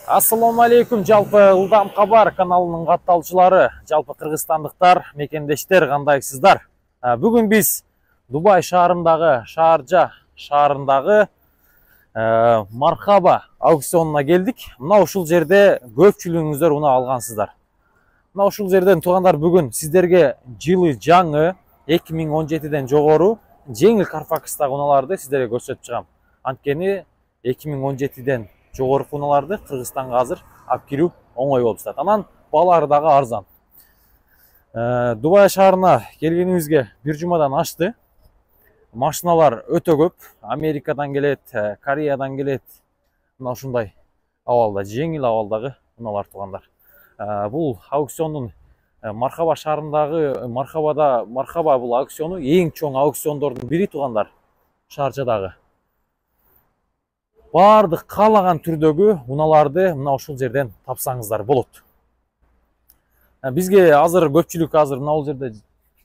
Ассаламу алейкум, жалпы Ылдам Кабар каналының катталчылары, жалпы кыргызстандыктар, мекендештер, кандайсыздар? Бүгүн биз Дубай шаарындагы, Шааржа шаарындагы Мархаба аукционуна келдик. Мына ушул жерде көпчүлүгүңүздөр уна алгансыздар. Мына ушул жерден туугандар бүгүн сиздерге жылы жаңы 2017ден жогору жеңил Карфакстагы унааларды сиздерге көрсөтүп чыгам. Анткени 2017ден жогорку унааларды Кыргызстанга азыр алып кирүү оңой болуп атат. Анан баалары дагы арзан. Дубай шаарына келгенибизге бир жумадан ашты. Машиналар өтө көп. Америкадан келет, Кореядан келет. Мына ушундай абалда, жеңил абалдагы унаалар туугандар. Бул аукциондун Мархаба шаарындагы Мархаба бул аукциону эң чоң аукциондордун бири туугандар. Шааржадагы. Бардык каалаган түрдөгү унааларды мына ушул жерден тапсаңыздар болот. Бизге азыр көпчүлүк мына бул жерде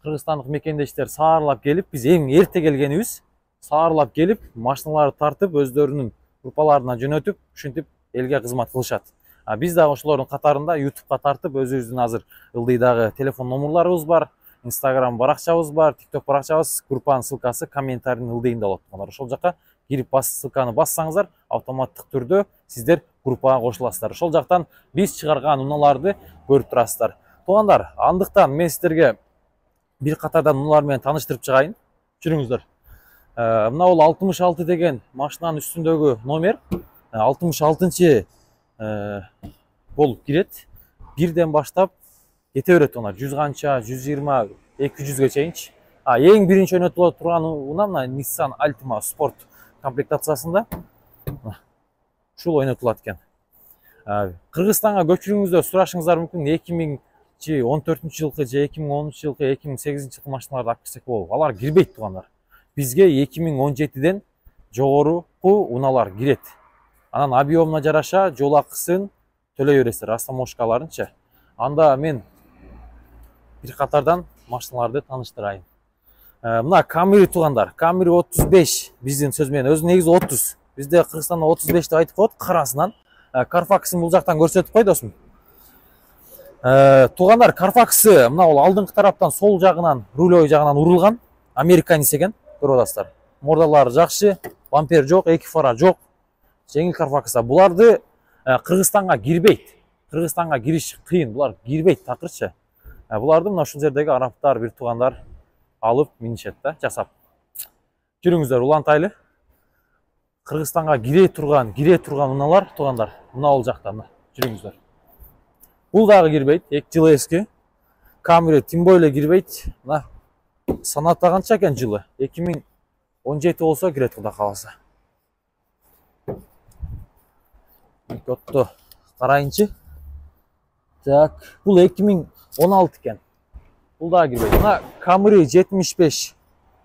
кыргызстандык мекендештер саарлап келип, биз эң эрте келгенибиз, саарлап келип, машиналарды тартып, өздөрүнүн группаларына жөнөтүп, ушинтип элге кызмат кылышат. Биз дагы ошолордун катарында YouTube'га тартып, өзүбүздүн азыр ылдыйдагы телефон номерларыбыз бар, Instagram баракчабыз бар, TikTok баракчабыз, группанын ссылкасы комментарийдин ылдыйында болот. Ошол жака кирип ссылканы бассаңыздар, автоматтык түрдө сиздер группага кошуласыздар. Ошол жактан биз чыгарган унааларды көрүп турасыздар. Туугандар, андыктан мен сиздерге бир катардан унаалар менен тааныштырып чыгайын. Жүрүңүздөр. Мына бул 66 деген машинанын үстүндөгү номер. 66-чы болуп кирет. Бирден баштап кете берет унаалар. 100 канча, 120, 200ге чейинчи. Эң биринчи ойнотулуп турган унаа мына Nissan Altima Sport комплектациясында ушул ойнотулат экен. Кыргызстанга көчүрүүңүздө сурашыңыздар мүмкүн 2014 жылкы же 2010 жылкы, 2008 жылкы машиналарды алып кирсек болот. Алар кирбейт туугандар. Бизге 2017ден жогоруку унаалар кирет. Анан объемуна жараша жол акысын төлөй бересиздер, остановкаларынчы. Анда мен бир катардан машиналарды тааныштырайын. Мына Camry туугандар. Camry 35 биздин сөз менен, өзү негизи 30. Бизде Кыргызстанда 35 деп айтып коет карасынан. Carfax'ын бул жактан көрсөтүп кой досум. Туугандар, Carfax'ы мына бул алдыңкы тараптан сол жагынан, рулевой жагынан урулган, американец экен, көрүп атасыздар. Мордалары жакшы, бампер жок, эки фара жок. Жеңил Carfax'та буларды Кыргызстанга кирбейт. Кыргызстанга кириш кыйын, булар кирбейт такырчы. Буларды мына ушул жердеги арабтар, бир туугандар алып минишет да, жасап. Жүрүңүздөр, улантайлы. Кыргызстанга кире турган унаалар туугандар, мына бул жакта, мына. Жүрүңүздөр. Бул дагы кирбейт, 2 жыл эски. Camry тим более кирбейт. Мына санатта канча экен жылы? 2017 болсо кирет Кудай кааласа. Котто карайынчы. Так, бул 2016 экен. Бул дагы кирбейт. Мына Camry 75,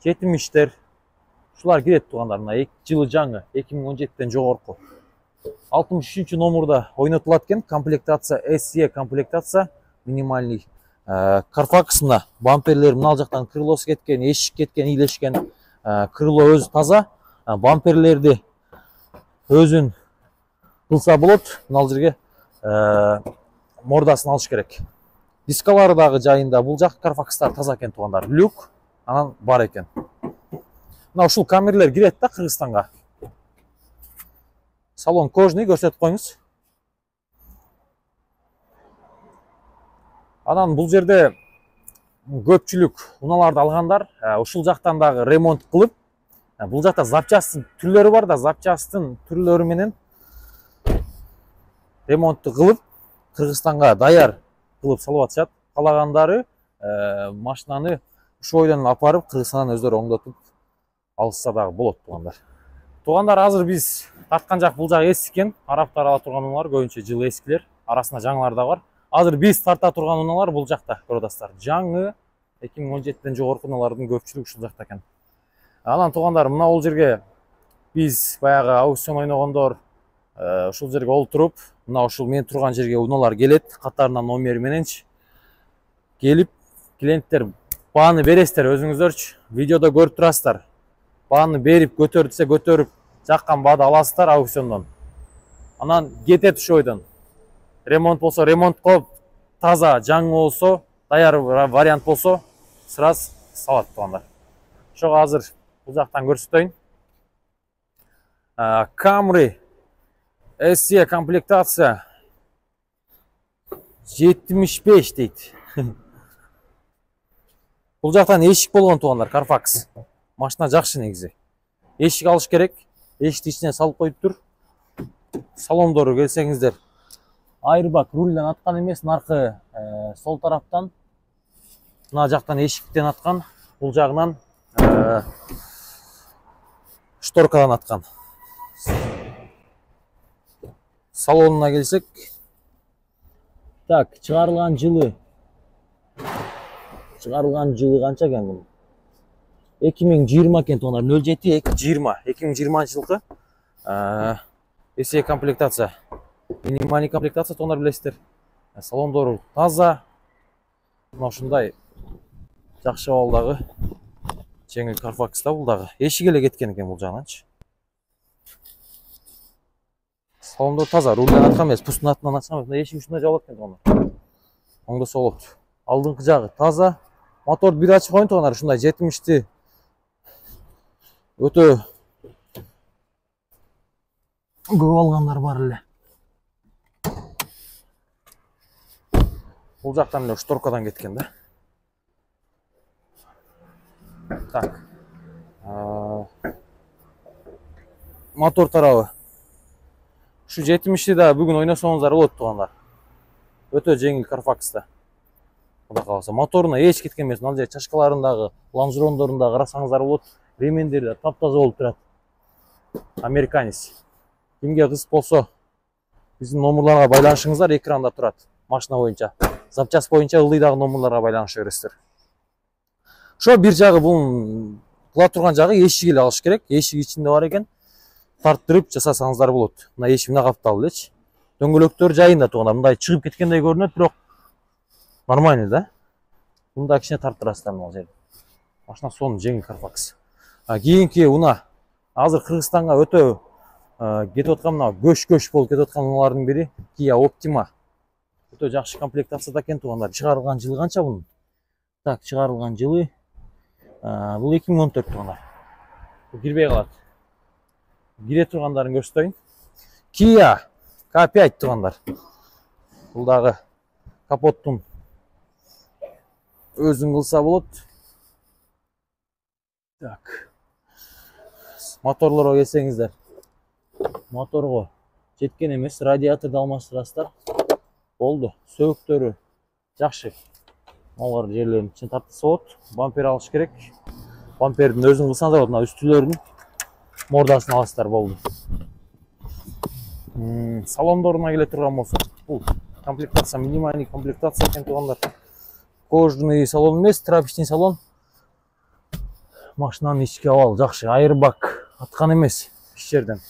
70тер. Ушулар кирет туугандар. Мына 2 жылы жаңы, 2017ден жогорку. 63-чү номерда ойнотулат экен. Комплектация SE комплектация, минимальный. Carfax мына бамперлер мына жактан крылосы кеткен, эшик кеткен, ийлешкен. Крыло өзү таза. Бамперлерди өзүн кылса болот. Мына жерге мордасын алыш керек. Дискалары дагы жайында. Бул жак Carfax'тар таза экен туугандар. Люк анан бар экен. Мына ушул Camry'лер кирет да Кыргызстанга. Салон кожный, көрсөтүп коюңуз. Анан бул жерде көпчүлүк унааларды алгандар ушул жактан дагы ремонт кылып, бул жакта запчастын түрлөрү бар да, запчастын түрлөрү менен ремонтту кылып Кыргызстанга даяр кылып салып атышат. Калагандары машинаны ушул бойдон апарып Кыргызстандан өздөрү оңдотуп алышса дагы болот туугандар. Туугандар, азыр биз тарткан жак бул жак эски экен. Арабтар ала турган унаалар көбүнчө жылы эскилер, арасында жаңылар да бар. Азыр биз тарта турган унаалар бул жакта, көрүп атасыздар. Жаңы 2017ден жогорку унаалардын көпчүлүгү ушул жакта экен. Анан туугандар, мына бул жерге биз баягы аукцион ойногондор ушул жерге олтуруп, мына ушул мен турган жерге унаалар келет, катарынан номери мененчи. Келип, клиенттер бааны бересиздер өзүңүздөрчү. Видеодо көрүп турасыздар. Бааны берип көтөр десе көтөрүп, жаккан баады аласыздар аукциондон. Анан кетет ошол бойдон. Ремонт болсо ремонтко, таза жаңы болсо, даяр вариант болсо сразу салат туугандар. Ошого азыр бул жактан көрсөтөйүн. Camry SE комплектация 75 дейт. Бул жактан эшик болгон туугандар, Carfax. Машина жакшы негизи. Эшик алыш керек. Эшикти ичине салып коюптур. Салондору келсеңиздер, айрбак рульден аткан эмес, наркы сол тараптан, мына жактан эшиктен аткан, бул жагынан шторкадан аткан. Салонуна келсек, так, чыгарылган жылы канча экен бул? 2020 экен туугандар, 07-220, 2020 жылкы SE комплектация. Минимальный комплектация туугандар, билесиздер. Салондору таза. Мына ушундай жакшы абалдагы жеңил Carfax'та бул дагы. Эшиги эле кеткен экен бул жагынанчы. Салондор таза, рулден аткан эмес, пустун атынан ачкан эмес. Эшик ушундай жабылат экен туугандар. Оңдосо болот. Алдыңкы жагы таза. Моторду бир ачып коюн туугандар, ушундай 70ти өтө көп алгандар бар эле. Бул жактан эле шторкадан кеткен да. Так. Мотор тарабы. Ушу 70ти да бүгүн ойносоңуздар болот туугандар. Өтө жеңил Carfax'та. Кудай кааласа, моторуна эч кеткен эмес. Ал жер чашкаларындагы, лонжерондорунда карасаңыздар болот. Ремендери таптаза болуп турат. Американец. Кимге кызык болсо, биздин номерларга байланышыңыздар экранда турат. Машина боюнча, запчасть боюнча ылдыйдагы номерларга байланыша бересиздер. Ошо бир жагы бул кыла турган жагы эшик эле алыш керек. Эшик ичинде бар экен. Тарттырып жасасаңыздар болот. Мына эшик мына каптал элечи. Дөңгөлөктөр жайында туугандар, мындай чыгып кеткендей көрүнөт, бирок нормальный да. Мында кичине тарттырасыздар мына жерде. Машина сонун жеңил Carfax. Кийинки уна азыр Кыргызстанга өтө кетип аткан, мына көш болуп кетип аткан уналардын бири Kia Optima. Өтө жакшы комплектацияда экен туугандар. Чыгарылган жылы канча бунун? Так, чыгарылган жылы бул 2014 туугандар. Бул кирбей калат. Кире тургандарын көрсөтөйүн. Kia K5 туугандар. Бул дагы капоттун өзүн кылса болот. Так. Моторлорго келсеңиздер. Моторго жеткен эмес, радиаторду алмаштырасыздар. Болду. Сөөгүктөрү жакшы. Алар жерлерин ичине тартса болот. Бампер алыш керек. Бампердин өзүн кылсаңыздар болот. Мына үстүлөрүнүн мордасын аласыздар, болду. Салондоруна келе турган болсок, бул комплектация, минимальный комплектация экен туугандар. Кожаный салон эмес, трапичный салон. Машинанын ички абалы жакшы, айрбак аткан эмес эч жерден.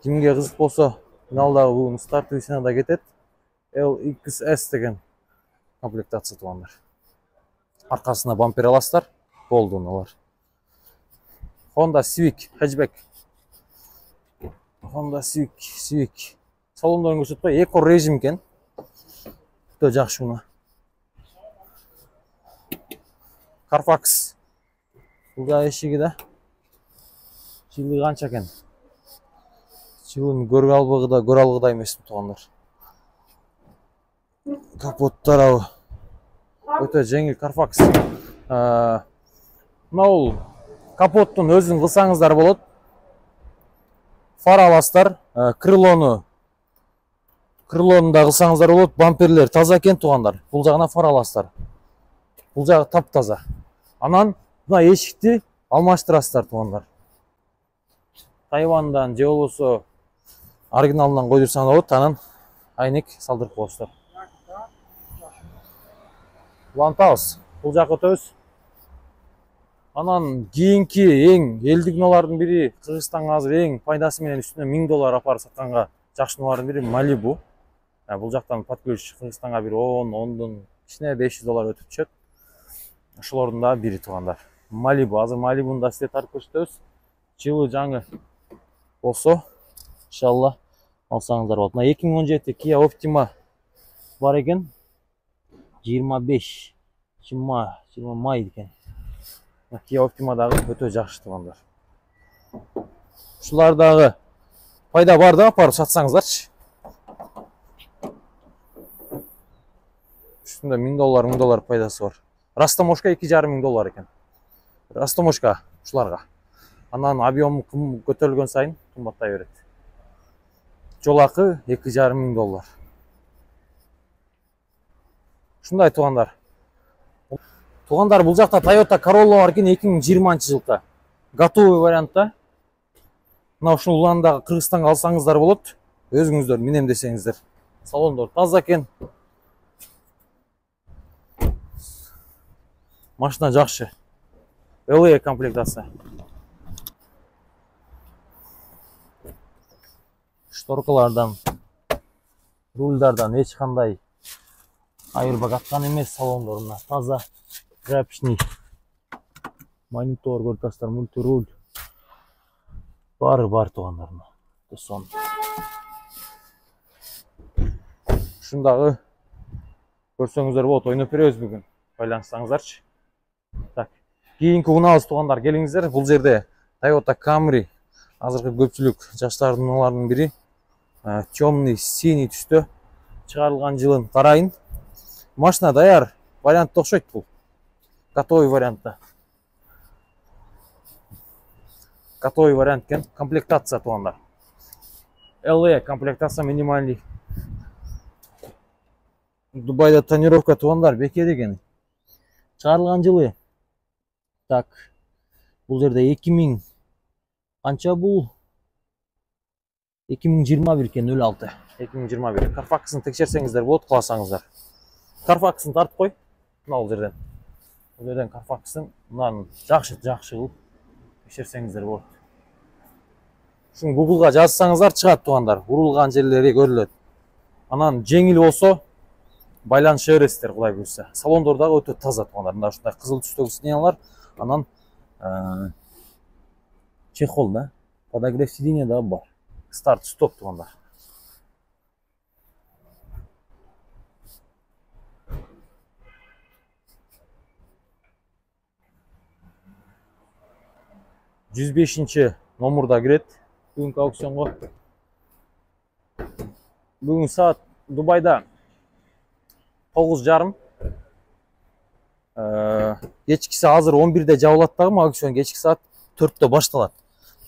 Кимге кызык болсо, финалдагы бул стартовыйсына да кетет. LXS деген комплектация туугандар. Аркасына бампер аласыздар, болду алар. Honda Civic hatchback. Honda Civic. Салондорун көрсөтпөй, эко режим экен. Өтө жакшы мына. Carfax. Бул да эшиги да. Жылы канча экен? Жылын көрө алгыдай эмес туугандар. Капот тарабы өтө жеңил Carfax. Мына бул капоттун өзүн кылсаңыздар болот. Фар аласыздар, крылону да кылсаңыздар болот. Бамперлер таза экен туугандар. Бул жагына фар аласыздар. Бул жагы таптаза. Анан мына эшикти алмаштырасыздар туугандар. Тайвандан же болбосо оригиналынан койдурсаңдар болот, анан айнек салдырып коесуздар. Лантаус, бул жак өтөбүз. Анан кийинки эң элдик унаалардын бири, Кыргызстанга азыр эң пайдасы менен үстүнө $1000 апарып сатканга жакшы унаалардын бири Malibu. Бул жактан под ключ Кыргызстанга бир 10 кичине $500 өтүп түшөт. Ошолордун да бири туугандар. Malibu, азыр Malibu'ну да сизге тартып көрсөтөбүз. Жылы жаңы болсо, иншалла алсаңыздар болот. Мына 2017 Kia Optima бар екен. 25 май екен. Kia Optima'дағы өте жақсы туғандар. Шулардағы пайда бар да, апарып сатсаңыздаршы. Үстінде $1000 пайдасы бар. Растамошка $2,500 екен. Растамошка шуларға. Анан объем көтөрүлгөн сайын кымбаттай берет. Жолақы $2,500. Шундай туғандар. Туғандар, бұл жақта Toyota Corolla бар екен 2020 жылғы. Готовый вариантта. Мына ушул уландағы Кыргызстанга алсаңыздар болот. Өзүңүздөр минем десеңиздер. Салондор таза экен. Машина жакшы. LE комплектация. Шторкалардан, рульдардан эч кандай айырбак аткан эмес. Салондорунда таза, графичный монитор көрүп мультируль бары бар тугандарына. Сон. Ушундагы көрсөңүздөр болот, ойноп беребиз бүгүн. Байланышсаңыздарчы. Так, кийинки унаабыз тугандар, келиңиздер. Бул жерде Toyota Camry, азыркы көпчүлүк жаштардын унааларынын бири. Темный, синий түстө чыгарылган жылын карайын. Машина даяр, вариантта окшойт бул. Готовый вариантта. Готовый вариант екен. Комплектация тугандар. LE комплектация минимальный. Дубайда тонировка тугандар, беке деген. Чыгарылган жылы. Так. Бул жерде 2000 канча бул? 2021 екен, 06. 2021. Карфаксын текшерсеңиздер болот, кыласаңыздар. Карфаксын тартып кой. Мына бул жерден. Бул жерден карфаксын мынаны жакшы кылып текшерсеңиздер болот. Шуну Google'га жазсаңыздар чыгат тугандар. Урулган жерлери көрүлөт. Анан жеңил болсо байланыша бересиздер, Кудай буйрса. Салондордагы өтө таза тугандар. Мында ушундай кызыл түстөгү сиденьялар, анан чехол да, подогрев сиденья да бар. Старт стоп тугандар. «105-ші номурда кирет бүгүнкү аукционго. Бүгүн саат Дубайда 9:30. Кечкиси азыр 11-де жабылат дагы, аукцион кечки саат 4-тө башталат.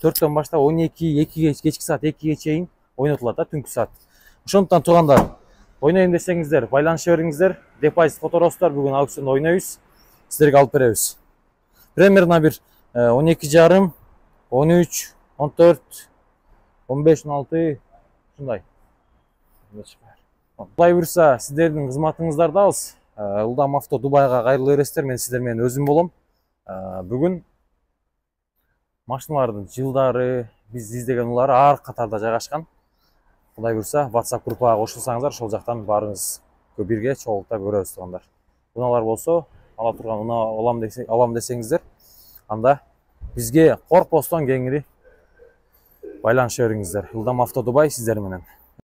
4-төн баштап 12-2 кечки саат 2-ге чейин ойнотулат да, түнкү саат. Ошондуктан тугандар, ойнойм десеңиздер, байланыша бериңиздер. Депозит которосуздар, бүгүн аукциондо ойнойбуз. Сиздерге алып беребиз. Примерно бир 12:30, 13, 14, 15, 16 ушундай. Кудай буйрса, сиздердин кызматыңыздардабыз. Ылдам авто Дубайга кайрылып бересиздер, мен сиздер менен өзүм болом. Бүгүн машиналардын жылдары, биз издеген улары ар катарда жайгашкан. Кудай буйрса, WhatsApp группага кошулсаңыздар, ошол жактан баарыңыз бирге чогултуп көрөбүз тугандар. Унаалар болсо, ала турган уна алам десеңиздер, анда бизге корпостон кеңири байланыша бериңиздер. Ылдам авто Дубай сиздер менен.